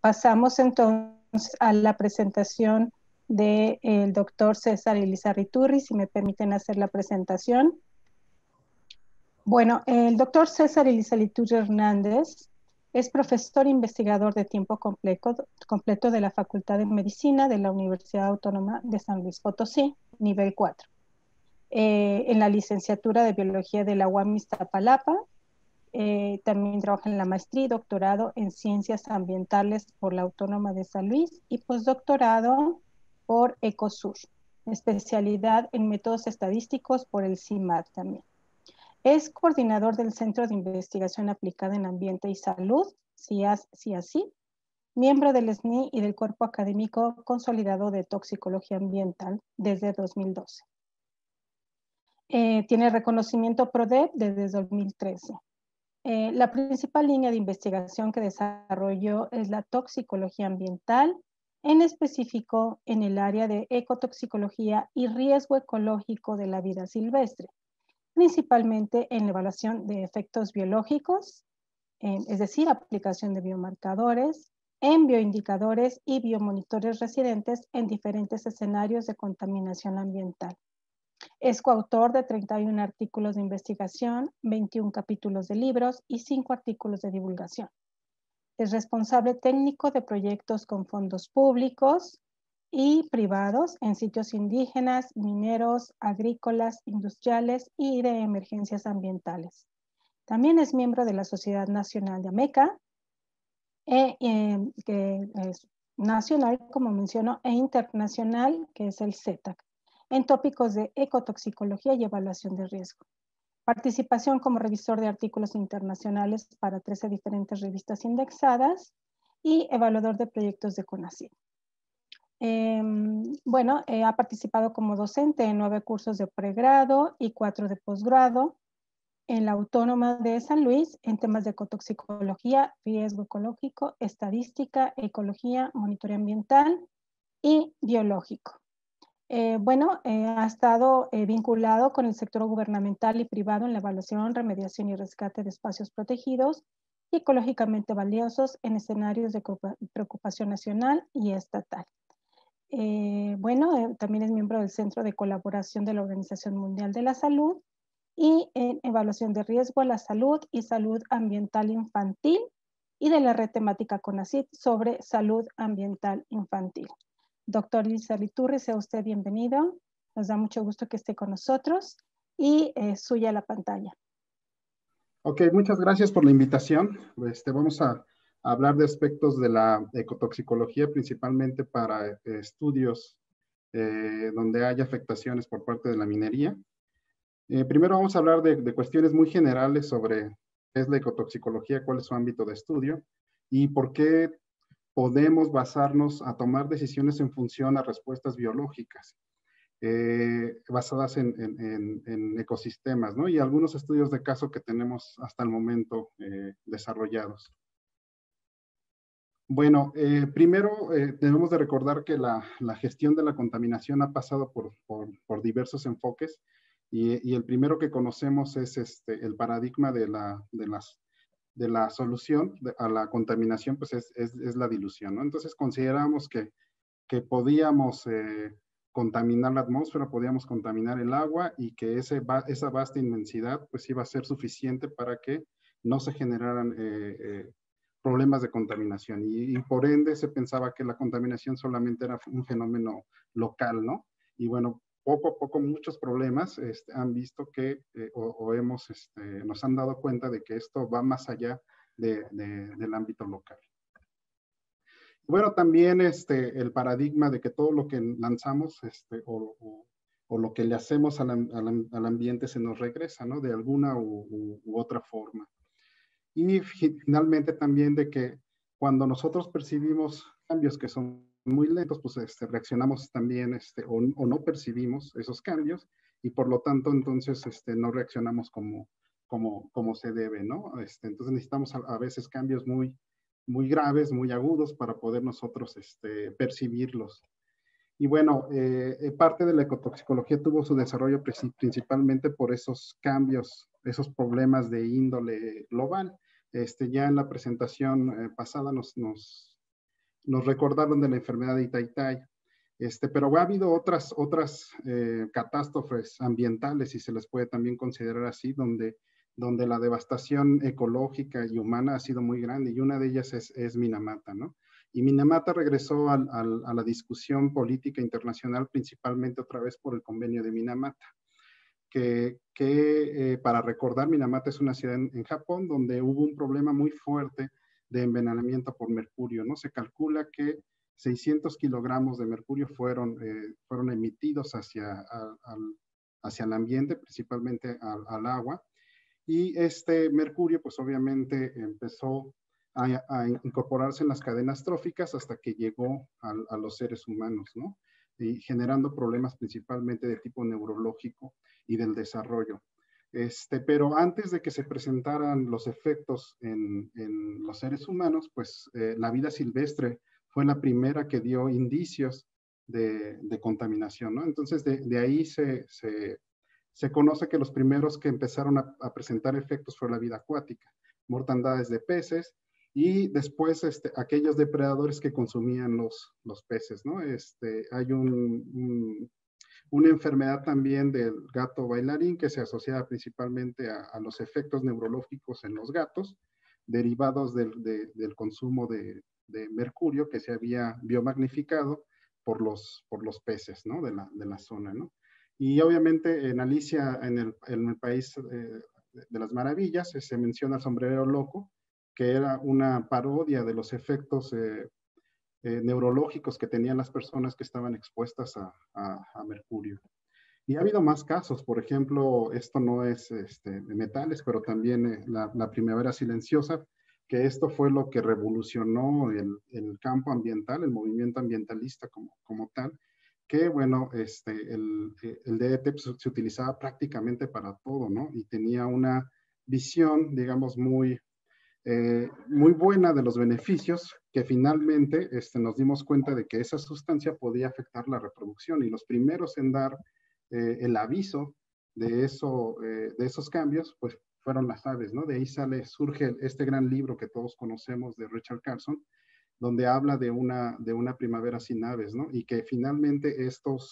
pasamos entonces a la presentación del doctor César Elizarriturri, si me permiten hacer la presentación. Bueno, el doctor César Elizarriturri Hernández es profesor e investigador de tiempo completo de la Facultad de Medicina de la Universidad Autónoma de San Luis Potosí, nivel 4. En la licenciatura de Biología de la UAM Iztapalapa. También trabaja en la maestría y doctorado en Ciencias Ambientales por la Autónoma de San Luis y postdoctorado por Ecosur, especialidad en métodos estadísticos por el CIMAD también. Es coordinador del Centro de Investigación Aplicada en Ambiente y Salud, CIASI, miembro del SNI y del Cuerpo Académico Consolidado de Toxicología Ambiental desde 2012. Tiene reconocimiento PRODEP desde 2013. La principal línea de investigación que desarrolló es la toxicología ambiental, en específico en el área de ecotoxicología y riesgo ecológico de la vida silvestre, principalmente en la evaluación de efectos biológicos, es decir, aplicación de biomarcadores, en bioindicadores y biomonitores residentes en diferentes escenarios de contaminación ambiental. Es coautor de 31 artículos de investigación, 21 capítulos de libros y 5 artículos de divulgación. Es responsable técnico de proyectos con fondos públicos y privados en sitios indígenas, mineros, agrícolas, industriales y de emergencias ambientales. También es miembro de la Sociedad Nacional de AMECA, que es nacional, como menciono, e internacional, que es el CETAC, en tópicos de ecotoxicología y evaluación de riesgo. Participación como revisor de artículos internacionales para 13 diferentes revistas indexadas y evaluador de proyectos de CONACYT. Ha participado como docente en 9 cursos de pregrado y 4 de posgrado en la Autónoma de San Luis en temas de ecotoxicología, riesgo ecológico, estadística, ecología, monitoreo ambiental y biológico. Ha estado vinculado con el sector gubernamental y privado en la evaluación, remediación y rescate de espacios protegidos y ecológicamente valiosos en escenarios de preocupación nacional y estatal. También es miembro del Centro de Colaboración de la Organización Mundial de la Salud y en evaluación de riesgo a la salud y salud ambiental infantil y de la red temática CONACYT sobre salud ambiental infantil. Doctor Elizarriturri, sea usted bienvenido. Nos da mucho gusto que esté con nosotros y suya la pantalla. Ok, muchas gracias por la invitación. Vamos a hablar de aspectos de la ecotoxicología, principalmente para estudios donde haya afectaciones por parte de la minería. Primero vamos a hablar de cuestiones muy generales sobre qué es la ecotoxicología, cuál es su ámbito de estudio y por qué podemos basarnos a tomar decisiones en función a respuestas biológicas basadas en ecosistemas, ¿no? Y algunos estudios de caso que tenemos hasta el momento desarrollados. Bueno, primero debemos de recordar que la gestión de la contaminación ha pasado por diversos enfoques y el primero que conocemos es el paradigma de la solución a la contaminación, pues es la dilución, ¿no? Entonces consideramos que podíamos contaminar la atmósfera, podíamos contaminar el agua y que esa vasta inmensidad pues iba a ser suficiente para que no se generaran problemas de contaminación y por ende se pensaba que la contaminación solamente era un fenómeno local, ¿no? Y bueno, poco a poco muchos problemas han visto que nos han dado cuenta de que esto va más allá del ámbito local. Bueno, también el paradigma de que todo lo que lanzamos o lo que le hacemos al ambiente se nos regresa, ¿no? De alguna u otra forma. Y finalmente también de que cuando nosotros percibimos cambios que son muy lentos, pues reaccionamos también o no percibimos esos cambios y por lo tanto entonces no reaccionamos como se debe, ¿no? Entonces necesitamos a veces cambios muy graves, muy agudos para poder nosotros percibirlos. Y bueno, parte de la ecotoxicología tuvo su desarrollo principalmente por esos cambios, esos problemas de índole global. Ya en la presentación pasada nos nos recordaron de la enfermedad de Itaitay. Pero ha habido otras catástrofes ambientales, si se les puede también considerar así, donde la devastación ecológica y humana ha sido muy grande, y una de ellas es Minamata, ¿no? Y Minamata regresó a la discusión política internacional principalmente otra vez por el convenio de Minamata, que para recordar, Minamata es una ciudad en Japón donde hubo un problema muy fuerte de envenenamiento por mercurio, ¿no? Se calcula que 600 kilogramos de mercurio fueron emitidos hacia el ambiente, principalmente al agua, y este mercurio pues obviamente empezó a incorporarse en las cadenas tróficas hasta que llegó a los seres humanos, ¿no? Y generando problemas principalmente de tipo neurológico y del desarrollo. Pero antes de que se presentaran los efectos en los seres humanos, pues la vida silvestre fue la primera que dio indicios de contaminación, ¿no? Entonces, de ahí se conoce que los primeros que empezaron a presentar efectos fue la vida acuática, mortandades de peces, y después aquellos depredadores que consumían los peces, ¿no? Hay una enfermedad también del gato bailarín que se asocia principalmente a los efectos neurológicos en los gatos, derivados del consumo de mercurio que se había biomagnificado por los peces, ¿no? de la zona, ¿no? Y obviamente en Alicia, en el País de las Maravillas, se menciona el sombrerero loco, que era una parodia de los efectos neurológicos que tenían las personas que estaban expuestas a mercurio. Y ha habido más casos, por ejemplo, esto no es de metales, pero también la primavera silenciosa, que esto fue lo que revolucionó el campo ambiental, el movimiento ambientalista como tal, que bueno, el DDT se utilizaba prácticamente para todo, ¿no? Y tenía una visión, digamos, muy buena de los beneficios, que finalmente nos dimos cuenta de que esa sustancia podía afectar la reproducción, y los primeros en dar el aviso de esos cambios, pues fueron las aves, ¿no? De ahí surge este gran libro que todos conocemos de Richard Carson, donde habla de una primavera sin aves, ¿no? Y que finalmente estos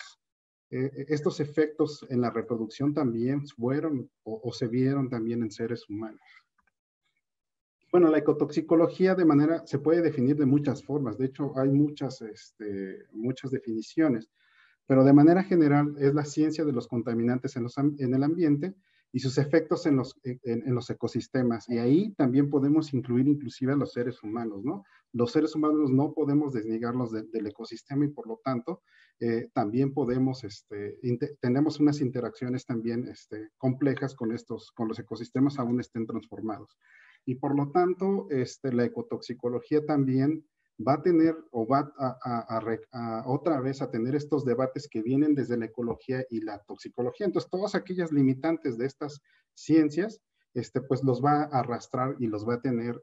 efectos en la reproducción también fueron o se vieron también en seres humanos. Bueno, la ecotoxicología se puede definir de muchas formas. De hecho, hay muchas definiciones, pero de manera general es la ciencia de los contaminantes en el ambiente y sus efectos en los ecosistemas. Y ahí también podemos incluir inclusive a los seres humanos, ¿no? Los seres humanos no podemos desligarlos del ecosistema, y por lo tanto también tenemos unas interacciones también complejas con los ecosistemas, aún estén transformados. Y por lo tanto, la ecotoxicología también va a tener o va otra vez a tener estos debates que vienen desde la ecología y la toxicología. Entonces, todas aquellas limitantes de estas ciencias, pues los va a arrastrar y los va a tener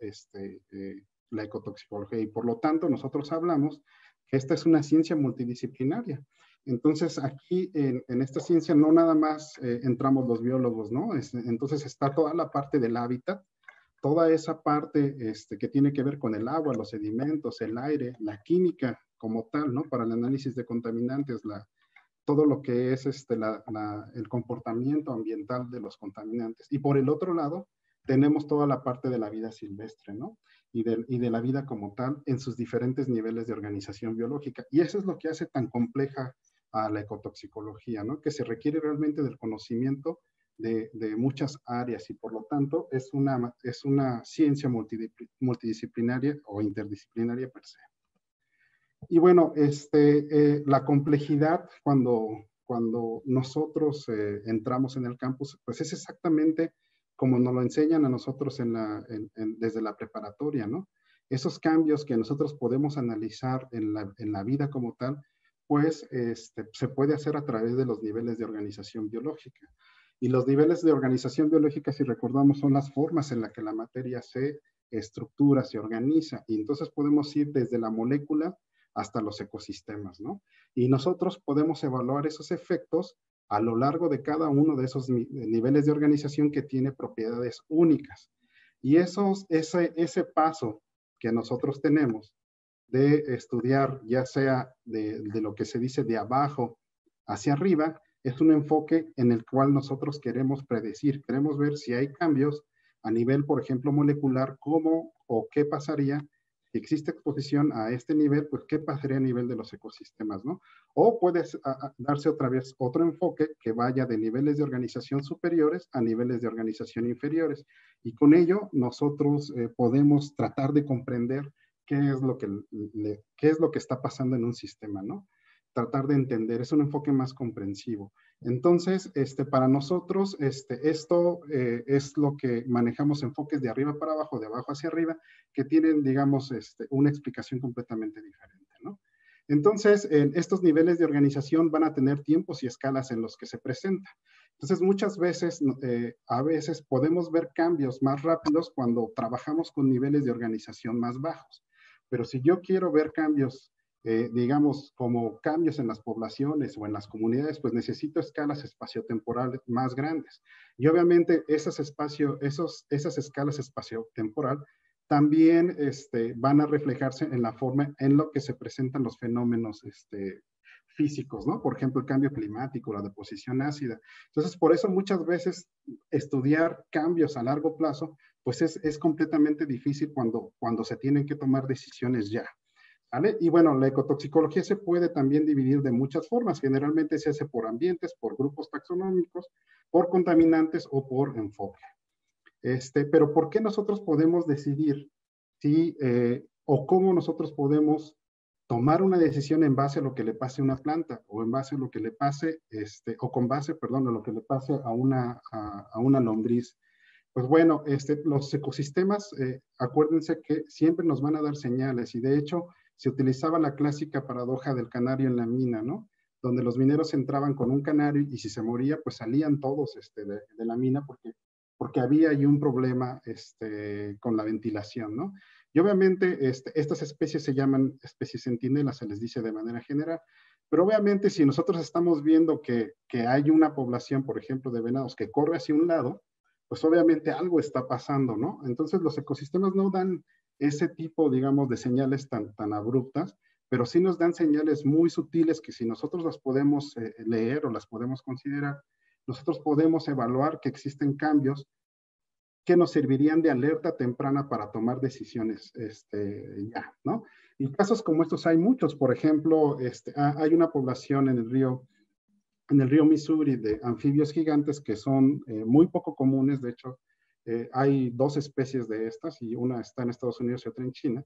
la ecotoxicología. Y por lo tanto, nosotros hablamos que esta es una ciencia multidisciplinaria. Entonces, aquí en esta ciencia no nada más entramos los biólogos, ¿no? Entonces, está toda la parte del hábitat, toda esa parte que tiene que ver con el agua, los sedimentos, el aire, la química como tal, ¿no? Para el análisis de contaminantes, todo lo que es el comportamiento ambiental de los contaminantes. Y por el otro lado, tenemos toda la parte de la vida silvestre, ¿no? Y de la vida como tal en sus diferentes niveles de organización biológica. Y eso es lo que hace tan compleja a la ecotoxicología, ¿no? Que se requiere realmente del conocimiento de muchas áreas, y por lo tanto es una ciencia multidisciplinaria o interdisciplinaria per se. Y bueno, la complejidad cuando nosotros entramos en el campus, pues es exactamente como nos lo enseñan a nosotros desde la preparatoria, ¿no? Esos cambios que nosotros podemos analizar en la vida como tal, pues se puede hacer a través de los niveles de organización biológica. Y los niveles de organización biológica, si recordamos, son las formas en las que la materia se estructura, se organiza. Y entonces podemos ir desde la molécula hasta los ecosistemas, ¿no? Y nosotros podemos evaluar esos efectos a lo largo de cada uno de esos niveles de organización que tiene propiedades únicas. Y ese paso que nosotros tenemos de estudiar, ya sea de lo que se dice de abajo hacia arriba, es un enfoque en el cual nosotros queremos predecir, queremos ver si hay cambios a nivel, por ejemplo, molecular, cómo o qué pasaría si existe exposición a este nivel, pues qué pasaría a nivel de los ecosistemas, ¿no? O puede darse otra vez otro enfoque que vaya de niveles de organización superiores a niveles de organización inferiores. Y con ello nosotros podemos tratar de comprender qué es lo que está pasando en un sistema, ¿no? Tratar de entender, es un enfoque más comprensivo. Entonces, para nosotros, esto es lo que manejamos enfoques de arriba para abajo, de abajo hacia arriba, que tienen, digamos, una explicación completamente diferente, ¿no? Entonces, estos niveles de organización van a tener tiempos y escalas en los que se presentan. Entonces, muchas veces, a veces podemos ver cambios más rápidos cuando trabajamos con niveles de organización más bajos. Pero si yo quiero ver cambios digamos, como cambios en las poblaciones o en las comunidades, pues necesito escalas espaciotemporales más grandes. Y obviamente esas escalas espaciotemporal también van a reflejarse en la forma en lo que se presentan los fenómenos físicos, ¿no? Por ejemplo, el cambio climático, la deposición ácida. Entonces, por eso muchas veces estudiar cambios a largo plazo, pues es completamente difícil cuando se tienen que tomar decisiones ya. ¿Vale? Y bueno, la ecotoxicología se puede también dividir de muchas formas. Generalmente se hace por ambientes, por grupos taxonómicos, por contaminantes o por enfoque. Pero ¿por qué nosotros podemos decidir si o cómo nosotros podemos tomar una decisión en base a lo que le pase a una planta o en base a lo que le pase, o con base, perdón, a lo que le pase a una lombriz? Pues bueno, los ecosistemas, acuérdense que siempre nos van a dar señales y de hecho se utilizaba la clásica paradoja del canario en la mina, ¿no? Donde los mineros entraban con un canario y si se moría, pues salían todos de la mina porque había ahí un problema con la ventilación, ¿no? Y obviamente estas especies se llaman especies centinelas, se les dice de manera general, pero obviamente si nosotros estamos viendo que hay una población, por ejemplo, de venados que corre hacia un lado, pues obviamente algo está pasando, ¿no? Entonces los ecosistemas no dan ese tipo, digamos, de señales tan abruptas, pero sí nos dan señales muy sutiles que si nosotros las podemos leer o las podemos considerar, nosotros podemos evaluar que existen cambios que nos servirían de alerta temprana para tomar decisiones ya, ¿no? Y casos como estos hay muchos. Por ejemplo, hay una población en el río Missouri de anfibios gigantes que son muy poco comunes. De hecho, hay dos especies de estas y una está en Estados Unidos y otra en China.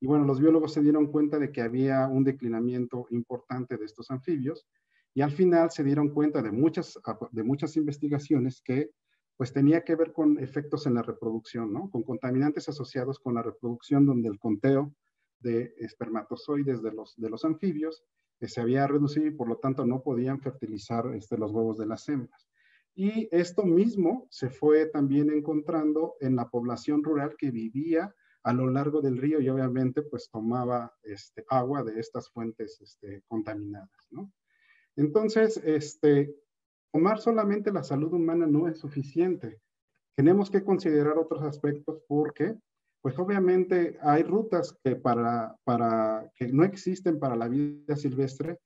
Y bueno, los biólogos se dieron cuenta de que había un declinamiento importante de estos anfibios y al final se dieron cuenta de muchas investigaciones que pues tenía que ver con efectos en la reproducción, ¿no? Con contaminantes asociados con la reproducción donde el conteo de espermatozoides de los anfibios se había reducido y por lo tanto no podían fertilizar los huevos de las hembras. Y esto mismo se fue también encontrando en la población rural que vivía a lo largo del río y obviamente pues tomaba agua de estas fuentes contaminadas, ¿no? Entonces, tomar solamente la salud humana no es suficiente. Tenemos que considerar otros aspectos porque, pues obviamente hay rutas que no existen para la vida silvestre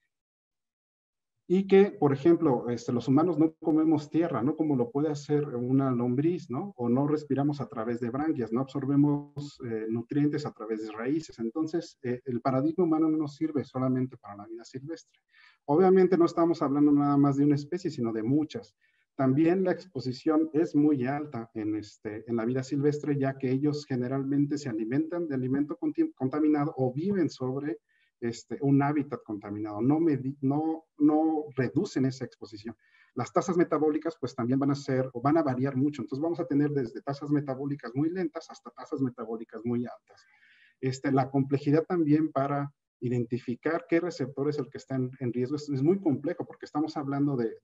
y que, por ejemplo, los humanos no comemos tierra, ¿no? Como lo puede hacer una lombriz, ¿no? O no respiramos a través de branquias, no absorbemos nutrientes a través de raíces. Entonces, el paradigma humano no nos sirve solamente para la vida silvestre. Obviamente no estamos hablando nada más de una especie, sino de muchas. También la exposición es muy alta en la vida silvestre, ya que ellos generalmente se alimentan de alimento contaminado o viven sobre un hábitat contaminado, no reducen esa exposición. Las tasas metabólicas pues también van a variar mucho, entonces vamos a tener desde tasas metabólicas muy lentas hasta tasas metabólicas muy altas. La complejidad también para identificar qué receptor es el que está en riesgo es muy complejo porque estamos hablando de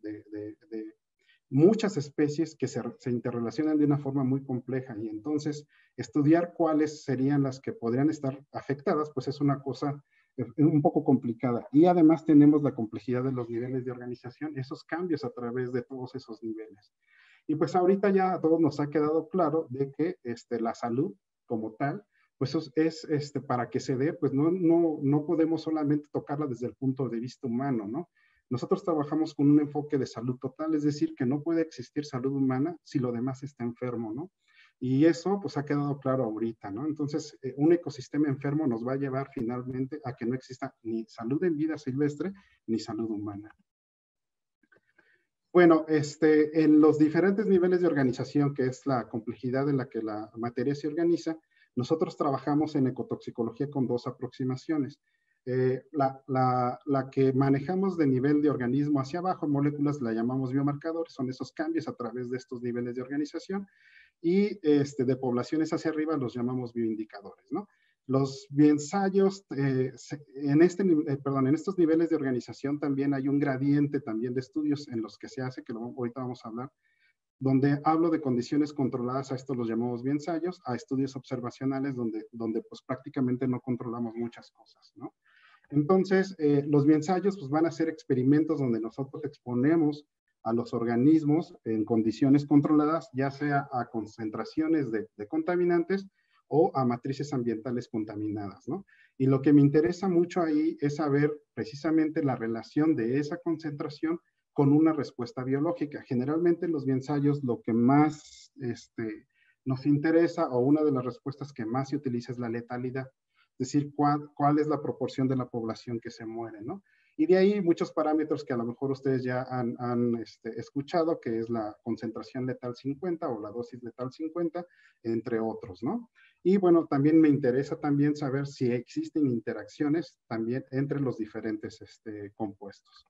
muchas especies que se interrelacionan de una forma muy compleja y entonces estudiar cuáles serían las que podrían estar afectadas pues es una cosa un poco complicada. Y además tenemos la complejidad de los niveles de organización, esos cambios a través de todos esos niveles. Y pues ahorita ya a todos nos ha quedado claro de que la salud como tal, pues para que se dé, pues no podemos solamente tocarla desde el punto de vista humano, ¿no? Nosotros trabajamos con un enfoque de salud total, es decir, que no puede existir salud humana si lo demás está enfermo, ¿no? Y eso pues ha quedado claro ahorita, ¿no? Entonces, un ecosistema enfermo nos va a llevar finalmente a que no exista ni salud en vida silvestre ni salud humana. Bueno, en los diferentes niveles de organización, que es la complejidad en la que la materia se organiza, nosotros trabajamos en ecotoxicología con dos aproximaciones. La que manejamos de nivel de organismo hacia abajo, moléculas, la llamamos biomarcadores, son esos cambios a través de estos niveles de organización, y de poblaciones hacia arriba los llamamos bioindicadores, ¿no? Los bioensayos, en estos niveles de organización también hay un gradiente también de estudios en los que se hace, que ahorita vamos a hablar, donde hablo de condiciones controladas, a estos los llamamos bioensayos, a estudios observacionales donde pues prácticamente no controlamos muchas cosas, ¿no? Entonces, los bioensayos pues van a ser experimentos donde nosotros exponemos a los organismos en condiciones controladas, ya sea a concentraciones de contaminantes o a matrices ambientales contaminadas, ¿no? Y lo que me interesa mucho ahí es saber precisamente la relación de esa concentración con una respuesta biológica. Generalmente en los bioensayos lo que más nos interesa, o una de las respuestas que más se utiliza, es la letalidad. Es decir, cuál es la proporción de la población que se muere, ¿no? Y de ahí muchos parámetros que a lo mejor ustedes ya han escuchado, que es la concentración letal 50 o la dosis letal 50, entre otros, ¿no? Y bueno, también me interesa también saber si existen interacciones también entre los diferentes compuestos.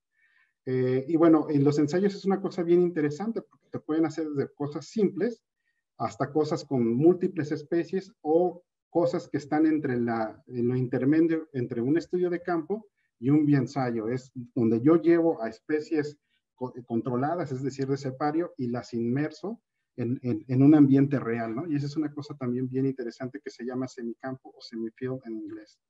Y bueno, en los ensayos es una cosa bien interesante porque te pueden hacer desde cosas simples hasta cosas con múltiples especies o cosas que están en lo intermedio entre un estudio de campo y un bioensayo. Es donde yo llevo a especies controladas, es decir, de cepario, y las inmerso en un ambiente real, ¿no? Y esa es una cosa también bien interesante que se llama semicampo o semifield en inglés.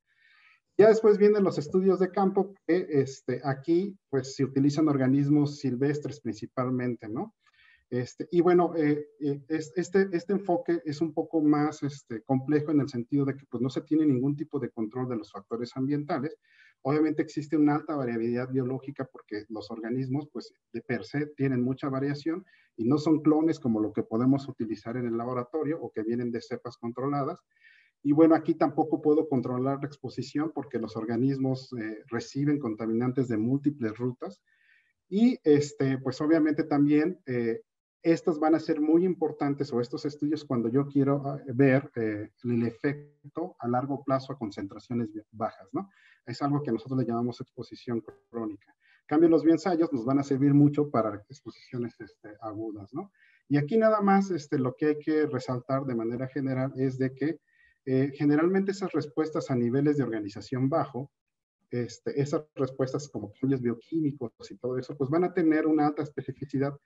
Ya después vienen los estudios de campo, que aquí pues se utilizan organismos silvestres principalmente, ¿no? Y bueno, este enfoque es un poco más complejo en el sentido de que pues, no se tiene ningún tipo de control de los factores ambientales. Obviamente existe una alta variabilidad biológica porque los organismos pues de per se tienen mucha variación y no son clones como lo que podemos utilizar en el laboratorio o que vienen de cepas controladas. Y bueno, aquí tampoco puedo controlar la exposición porque los organismos reciben contaminantes de múltiples rutas. Y pues obviamente también estos van a ser muy importantes, o estos estudios, cuando yo quiero ver el efecto a largo plazo a concentraciones bajas, ¿no? Es algo que nosotros le llamamos exposición crónica. En cambio, los bioensayos nos van a servir mucho para exposiciones agudas, ¿no? Y aquí nada más lo que hay que resaltar de manera general es de que generalmente esas respuestas a niveles de organización bajo, esas respuestas como cambios bioquímicos y todo eso, pues van a tener una alta especificidad,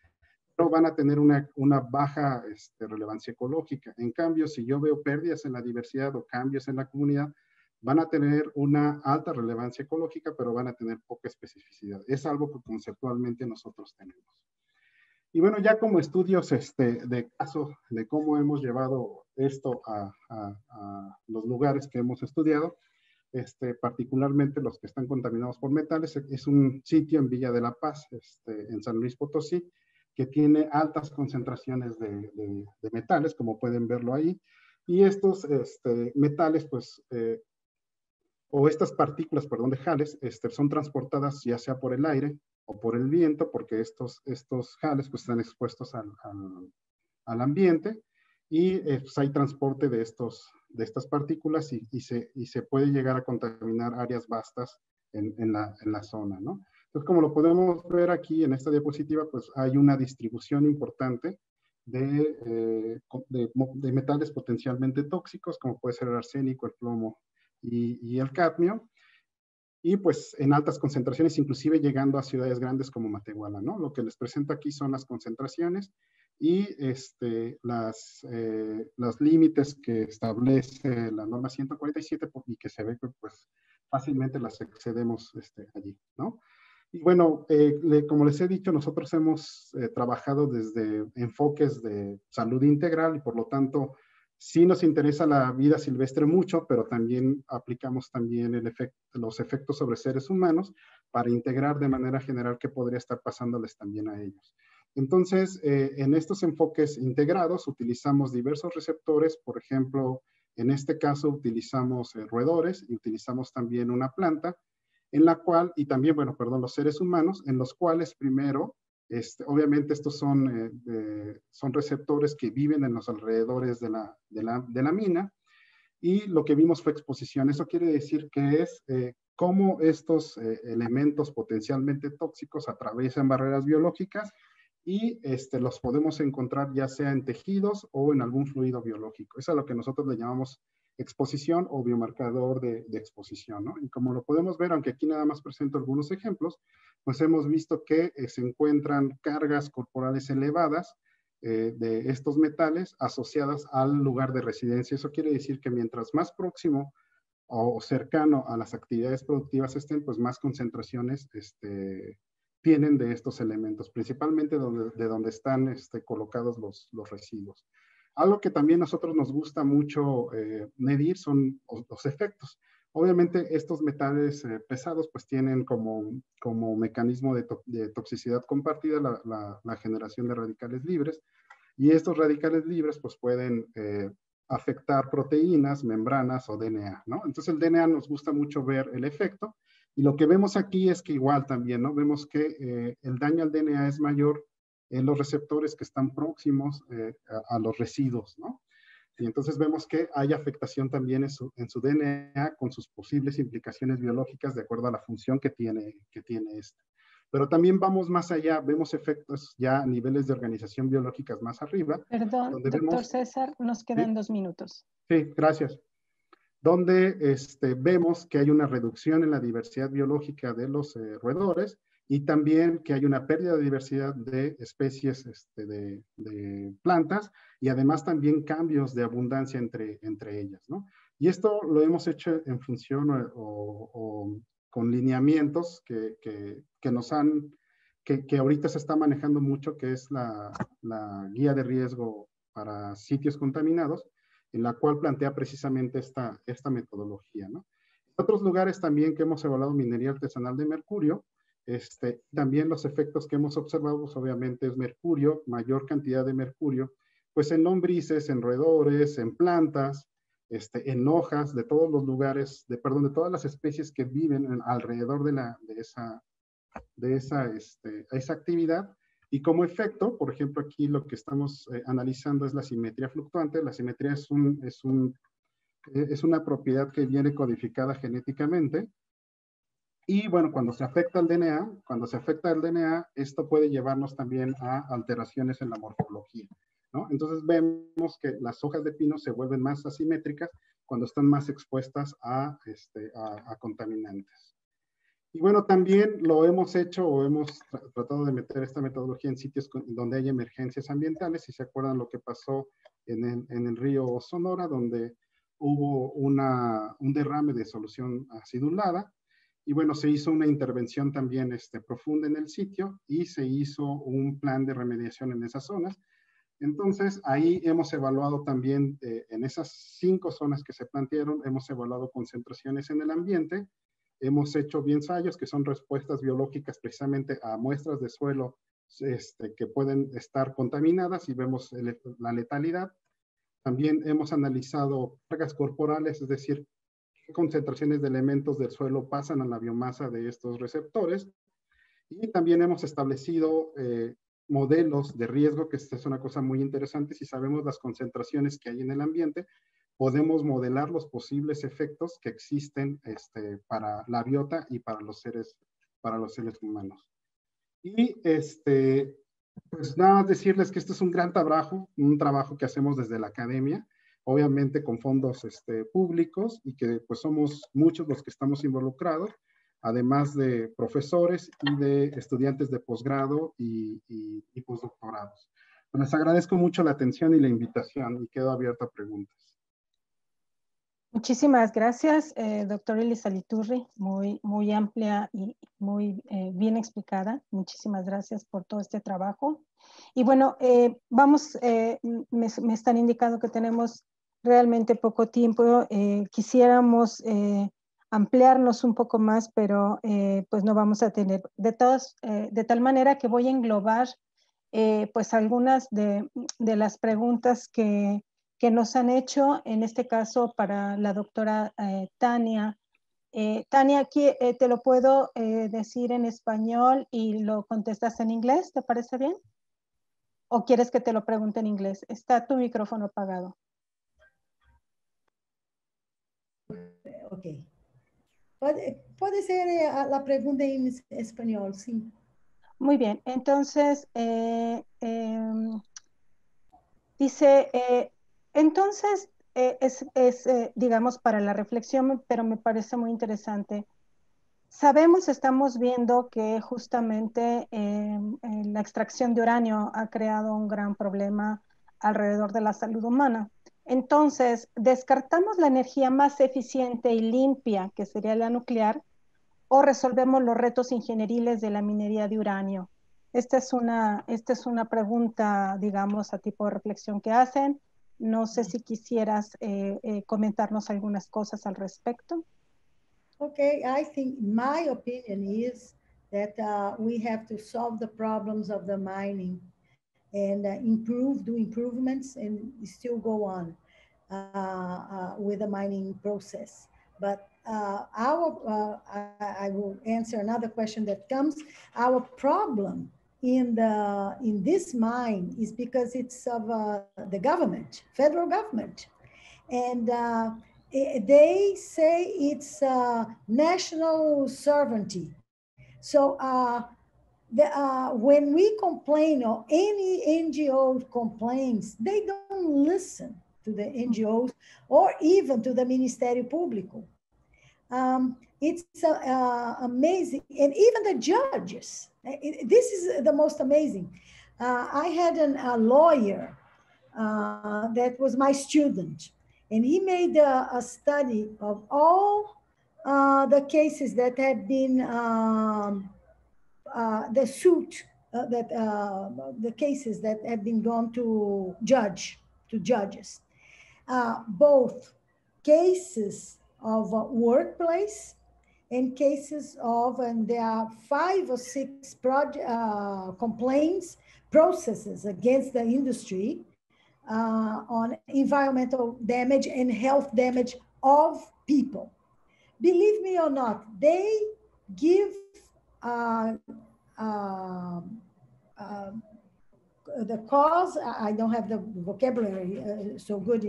pero van a tener una baja relevancia ecológica. En cambio, si yo veo pérdidas en la diversidad o cambios en la comunidad, van a tener una alta relevancia ecológica, pero van a tener poca especificidad. Es algo que conceptualmente nosotros tenemos. Y bueno, ya como estudios de caso de cómo hemos llevado esto a los lugares que hemos estudiado, particularmente los que están contaminados por metales, es un sitio en Villa de la Paz, en San Luis Potosí, que tiene altas concentraciones de metales, como pueden verlo ahí. Y estos metales, pues, o estas partículas, perdón, de jales, son transportadas ya sea por el aire o por el viento, porque estos jales pues, están expuestos al ambiente, y pues hay transporte de estas partículas y se puede llegar a contaminar áreas vastas en la zona, ¿no? Entonces, como lo podemos ver aquí en esta diapositiva, pues hay una distribución importante de metales potencialmente tóxicos, como puede ser el arsénico, el plomo y el cadmio, y pues en altas concentraciones, inclusive llegando a ciudades grandes como Matehuala, ¿no? Lo que les presento aquí son las concentraciones y los límites que establece la norma 147 y que se ve que pues fácilmente las excedemos allí, ¿no? Y bueno, como les he dicho, nosotros hemos trabajado desde enfoques de salud integral y por lo tanto Sí nos interesa la vida silvestre mucho, pero también aplicamos también los efectos sobre seres humanos para integrar de manera general qué podría estar pasándoles también a ellos. Entonces, en estos enfoques integrados utilizamos diversos receptores, por ejemplo, en este caso utilizamos roedores y utilizamos también una planta, en la cual, y también, bueno, perdón, los seres humanos, en los cuales primero, obviamente estos son receptores que viven en los alrededores de la mina, y lo que vimos fue exposición. Eso quiere decir que es cómo estos elementos potencialmente tóxicos atraviesan barreras biológicas y los podemos encontrar ya sea en tejidos o en algún fluido biológico. Eso es a lo que nosotros le llamamos exposición o biomarcador de exposición, ¿no? Y como lo podemos ver, aunque aquí nada más presento algunos ejemplos, pues hemos visto que se encuentran cargas corporales elevadas de estos metales asociadas al lugar de residencia. Eso quiere decir que mientras más próximo o cercano a las actividades productivas estén, pues más concentraciones tienen de estos elementos, principalmente de donde están colocados los residuos. Algo que también a nosotros nos gusta mucho medir son los efectos. Obviamente estos metales pesados pues tienen como mecanismo de toxicidad compartida la generación de radicales libres, y estos radicales libres pues pueden afectar proteínas, membranas o DNA, ¿no? Entonces el DNA nos gusta mucho ver el efecto, y lo que vemos aquí es que igual también, ¿no? Vemos que el daño al DNA es mayor en los receptores que están próximos a los residuos, ¿no? Y entonces vemos que hay afectación también en su DNA con sus posibles implicaciones biológicas de acuerdo a la función que tiene este. Pero también vamos más allá, vemos efectos ya a niveles de organización biológicas más arriba. Perdón, Donde doctor vemos, César, nos quedan ¿sí? 2 minutos. Sí, gracias. Donde vemos que hay una reducción en la diversidad biológica de los roedores, y también que hay una pérdida de diversidad de especies de plantas, y además también cambios de abundancia entre ellas, ¿no? Y esto lo hemos hecho en función o con lineamientos que nos han, que ahorita se está manejando mucho, que es la guía de riesgo para sitios contaminados, en la cual plantea precisamente esta metodología, ¿no? En otros lugares también que hemos evaluado minería artesanal de mercurio, también los efectos que hemos observado, pues obviamente es mercurio, mayor cantidad de mercurio, pues en lombrices, en roedores, en plantas, en hojas de todos los lugares, de todas las especies que viven alrededor de esa actividad. Y como efecto, por ejemplo, aquí lo que estamos analizando es la simetría fluctuante. La simetría es una propiedad que viene codificada genéticamente. Y bueno, cuando se afecta el DNA, esto puede llevarnos también a alteraciones en la morfología, ¿no? Entonces vemos que las hojas de pino se vuelven más asimétricas cuando están más expuestas a contaminantes. Y bueno, también lo hemos hecho o hemos tratado de meter esta metodología en sitios donde hay emergencias ambientales. Si se acuerdan lo que pasó en el río Sonora, donde hubo un derrame de solución acidulada. Y bueno, se hizo una intervención también profunda en el sitio, y se hizo un plan de remediación en esas zonas. Entonces, ahí hemos evaluado también, en esas 5 zonas que se plantearon, hemos evaluado concentraciones en el ambiente. Hemos hecho ensayos que son respuestas biológicas precisamente a muestras de suelo que pueden estar contaminadas, y vemos la letalidad. También hemos analizado cargas corporales, es decir, qué concentraciones de elementos del suelo pasan a la biomasa de estos receptores. Y también hemos establecido modelos de riesgo, que esta es una cosa muy interesante. Si sabemos las concentraciones que hay en el ambiente, podemos modelar los posibles efectos que existen para la biota y para los seres humanos. Y pues nada más decirles que este es un gran trabajo, un trabajo que hacemos desde la academia, obviamente con fondos públicos, y que pues somos muchos los que estamos involucrados, además de profesores y de estudiantes de posgrado y postdoctorados. Les agradezco mucho la atención y la invitación, y quedo abierto a preguntas. Muchísimas gracias, doctor Elizalde, muy amplia y muy bien explicada. Muchísimas gracias por todo este trabajo. Y bueno, me están indicando que tenemos realmente poco tiempo. Quisiéramos ampliarnos un poco más, pero pues no vamos a tener. De tal manera que voy a englobar pues algunas de las preguntas que nos han hecho, en este caso para la doctora Tania. Tania, aquí te lo puedo decir en español y lo contestas en inglés, ¿te parece bien? ¿O quieres que te lo pregunte en inglés? Está tu micrófono apagado. Ok. Puede ser la pregunta en español, sí. Muy bien, entonces dice, entonces digamos, para la reflexión, pero me parece muy interesante. Sabemos, estamos viendo que justamente la extracción de uranio ha creado un gran problema alrededor de la salud humana. Entonces, ¿descartamos la energía más eficiente y limpia, que sería la nuclear, o resolvemos los retos ingenieriles de la minería de uranio? Esta es una pregunta, digamos, a tipo de reflexión que hacen. No sé si quisieras comentarnos algunas cosas al respecto. Okay, I think my opinion is that we have to solve the problems of the mining and do improvements and still go on with the mining process. But I will answer another question that comes. Our problem in this mine is because it's of the government, federal government, and they say it's national sovereignty. So when we complain or any NGO complains, they don't listen to the NGOs or even to the Ministério Público. It's amazing. And even the judges, this is the most amazing. I had a lawyer that was my student, and he made a study of all the cases that have been the suit the cases that have been gone to judges, both cases of workplace and cases of, and there are 5 or 6 complaints processes against the industry on environmental damage and health damage of people. Believe me or not, they give the cause. I don't have the vocabulary so good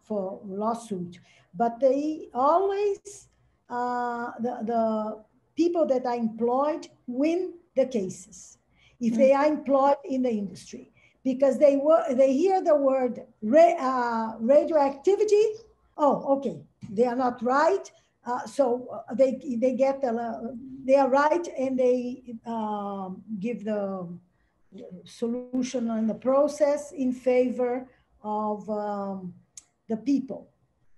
for lawsuit, but they always, the people that are employed win the cases if they are employed in the industry, because they hear the word radioactivity. Oh, okay, they are not right. So they get they are right, and they give the solution on the process in favor of the people,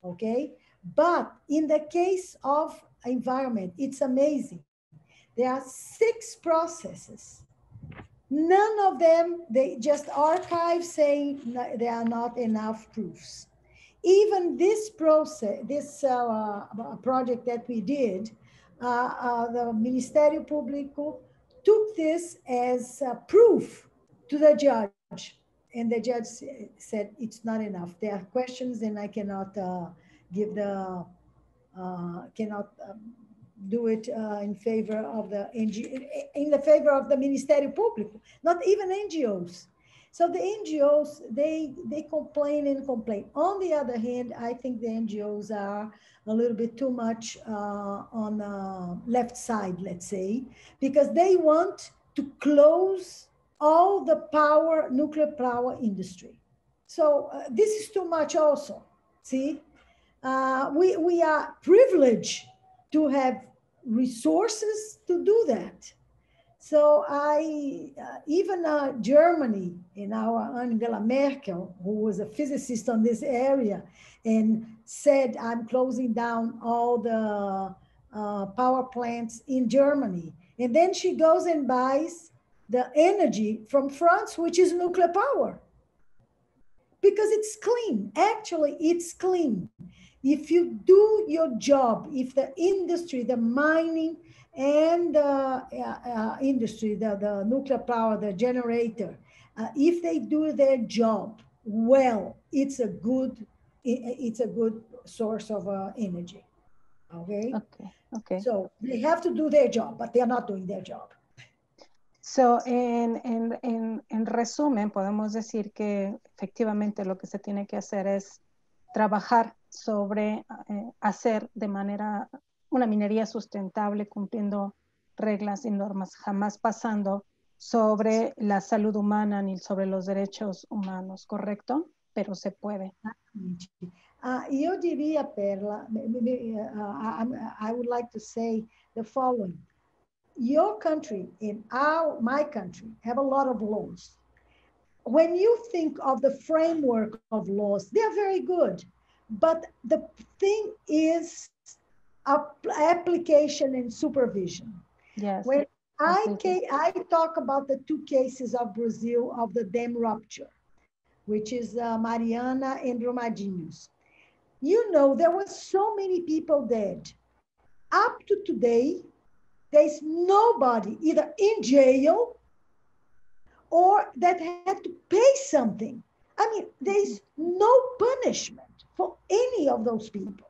okay? But in the case of environment, it's amazing. There are 6 processes. None of them, they just archive saying there are not enough proofs. Even this process, this project that we did, the Ministério Público took this as proof to the judge, and the judge said it's not enough. There are questions, and I cannot give the do it in favor of the in the favor of the Ministério Público, not even NGOs. So the NGOs, they complain and complain. On the other hand, I think the NGOs are a little bit too much on the left side, let's say, because they want to close all the nuclear power industry. So this is too much also, see? We are privileged to have resources to do that. So even Germany, in our Angela Merkel, who was a physicist on this area, and said, I'm closing down all the power plants in Germany. And then she goes and buys the energy from France, which is nuclear power. because it's clean. Actually, it's clean. If you do your job, if the industry, the mining and the industry, the nuclear power, the generator, if they do their job well, it's a good source of energy. Okay. Okay. So they have to do their job, but they are not doing their job. So, en resumen, podemos decir que efectivamente lo que se tiene que hacer es trabajar sobre hacer de manera una minería sustentable, cumpliendo reglas y normas, jamás pasando sobre la salud humana ni sobre los derechos humanos, ¿correcto? Pero se puede. Eu diria, Perla, I would like to say the following. Your country and my country have a lot of laws. When you think of the framework of laws, they're very good. But the thing is application and supervision. Yes. When I talk about the two cases of Brazil of the dam rupture, which is Mariana and Brumadinhos. You know, there were so many people dead. Up to today, there's nobody either in jail or that had to pay something. I mean, there's no punishment for any of those people.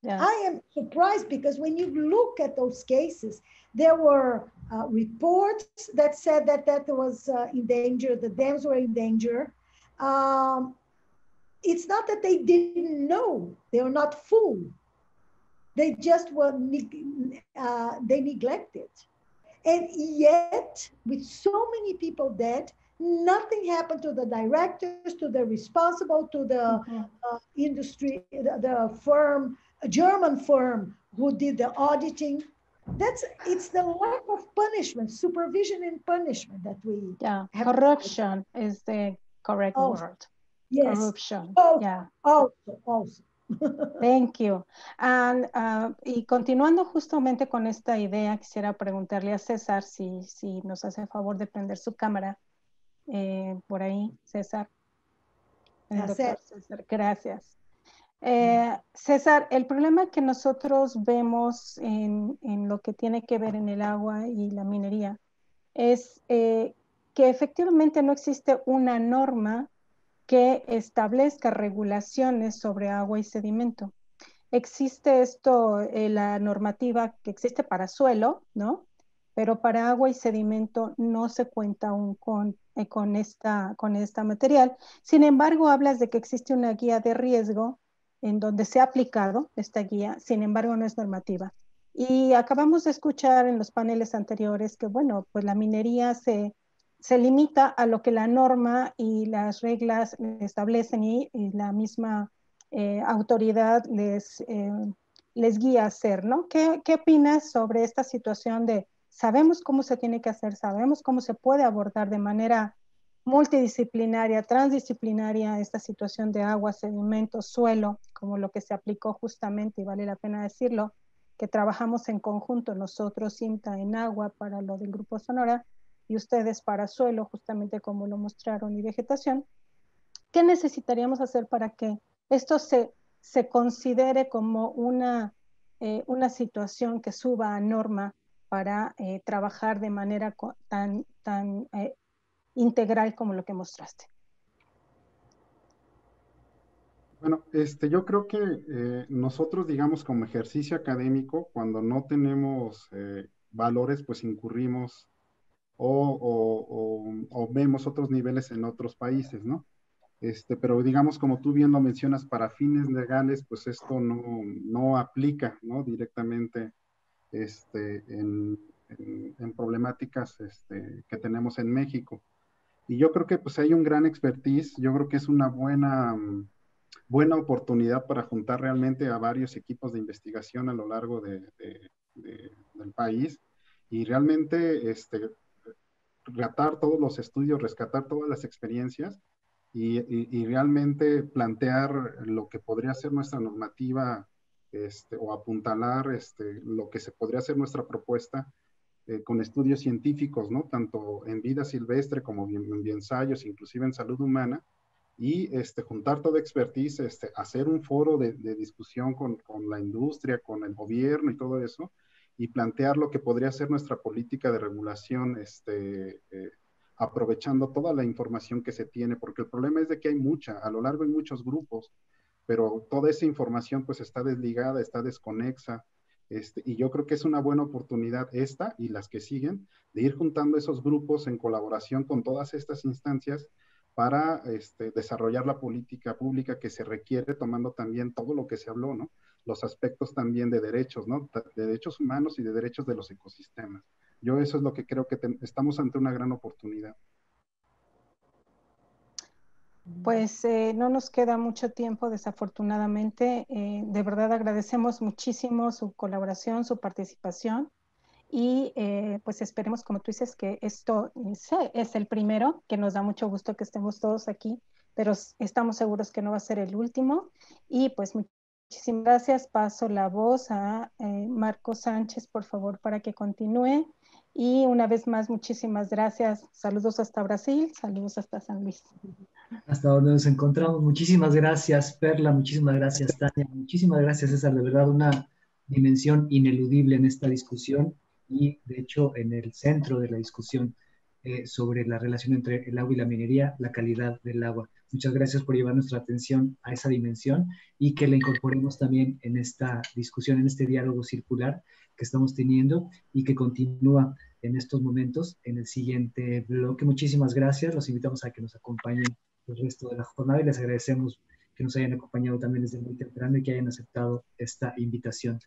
Yeah. I am surprised because when you look at those cases, there were reports that said that was in danger, the dams were in danger. It's not that they didn't know, they were not fooled. They just were, they neglected. And yet, with so many people dead, nothing happened to the directors, to the responsible, to the industry, the firm, a German firm who did the auditing. It's the lack of punishment, supervision and punishment that we have. Corruption is the correct word. Yes. Corruption. Also. Thank you. And, y continuando justamente con esta idea, quisiera preguntarle a César si nos hace el favor de prender su cámara. Por ahí, César. Doctor César, gracias. César, el problema que nosotros vemos en lo que tiene que ver en el agua y la minería es que efectivamente no existe una norma que establezca regulaciones sobre agua y sedimento. Existe la normativa que existe para suelo, ¿no? Pero para agua y sedimento no se cuenta aún con esta material. Sin embargo, hablas de que existe una guía de riesgo en donde se ha aplicado esta guía, sin embargo no es normativa. Y acabamos de escuchar en los paneles anteriores que, bueno, pues la minería se limita a lo que la norma y las reglas establecen y la misma autoridad les guía a hacer, ¿no? ¿Qué opinas sobre esta situación de sabemos cómo se tiene que hacer, sabemos cómo se puede abordar de manera multidisciplinaria, transdisciplinaria esta situación de agua, sedimento, suelo, como lo que se aplicó justamente, y vale la pena decirlo, que trabajamos en conjunto nosotros, IMTA en agua para lo del Grupo Sonora, y ustedes para suelo, justamente como lo mostraron, y vegetación? ¿Qué necesitaríamos hacer para que esto se considere como una situación que suba a norma para trabajar de manera tan integral como lo que mostraste? Bueno, yo creo que nosotros, digamos, como ejercicio académico, cuando no tenemos valores, pues incurrimos o vemos otros niveles en otros países, ¿no? Pero digamos, como tú bien lo mencionas, para fines legales, pues esto no aplica, ¿no? Directamente en problemáticas que tenemos en México. Y yo creo que pues hay un gran expertise, yo creo que es una buena oportunidad para juntar realmente a varios equipos de investigación a lo largo del país y realmente rescatar todos los estudios, rescatar todas las experiencias y realmente plantear lo que podría ser nuestra normativa o apuntalar lo que se podría ser nuestra propuesta con estudios científicos, ¿no? Tanto en vida silvestre como en ensayos, inclusive en salud humana, y juntar toda expertise, hacer un foro de discusión con la industria, con el gobierno y todo eso, y plantear lo que podría ser nuestra política de regulación, aprovechando toda la información que se tiene, porque el problema es de que hay mucha, a lo largo hay muchos grupos, pero toda esa información pues está desligada, está desconexa, y yo creo que es una buena oportunidad esta y las que siguen de ir juntando esos grupos en colaboración con todas estas instancias para desarrollar la política pública que se requiere, tomando también todo lo que se habló, ¿no? Los aspectos también de derechos, ¿no? De derechos humanos y de derechos de los ecosistemas. Yo eso es lo que creo que estamos ante una gran oportunidad. Pues no nos queda mucho tiempo, desafortunadamente. De verdad agradecemos muchísimo su colaboración, su participación y pues esperemos, como tú dices, que esto es el primero, que nos da mucho gusto que estemos todos aquí, pero estamos seguros que no va a ser el último. Y pues muchísimas gracias. Paso la voz a Marco Sánchez, por favor, para que continúe. Y una vez más, muchísimas gracias. Saludos hasta Brasil, saludos hasta San Luis. Hasta donde nos encontramos. Muchísimas gracias, Perla, muchísimas gracias, Tania, muchísimas gracias, César, de verdad una dimensión ineludible en esta discusión y, de hecho, en el centro de la discusión sobre la relación entre el agua y la minería, la calidad del agua. Muchas gracias por llevar nuestra atención a esa dimensión y que la incorporemos también en esta discusión, en este diálogo circular que estamos teniendo y que continúa en estos momentos en el siguiente bloque. Muchísimas gracias, los invitamos a que nos acompañen el resto de la jornada y les agradecemos que nos hayan acompañado también desde muy temprano y que hayan aceptado esta invitación.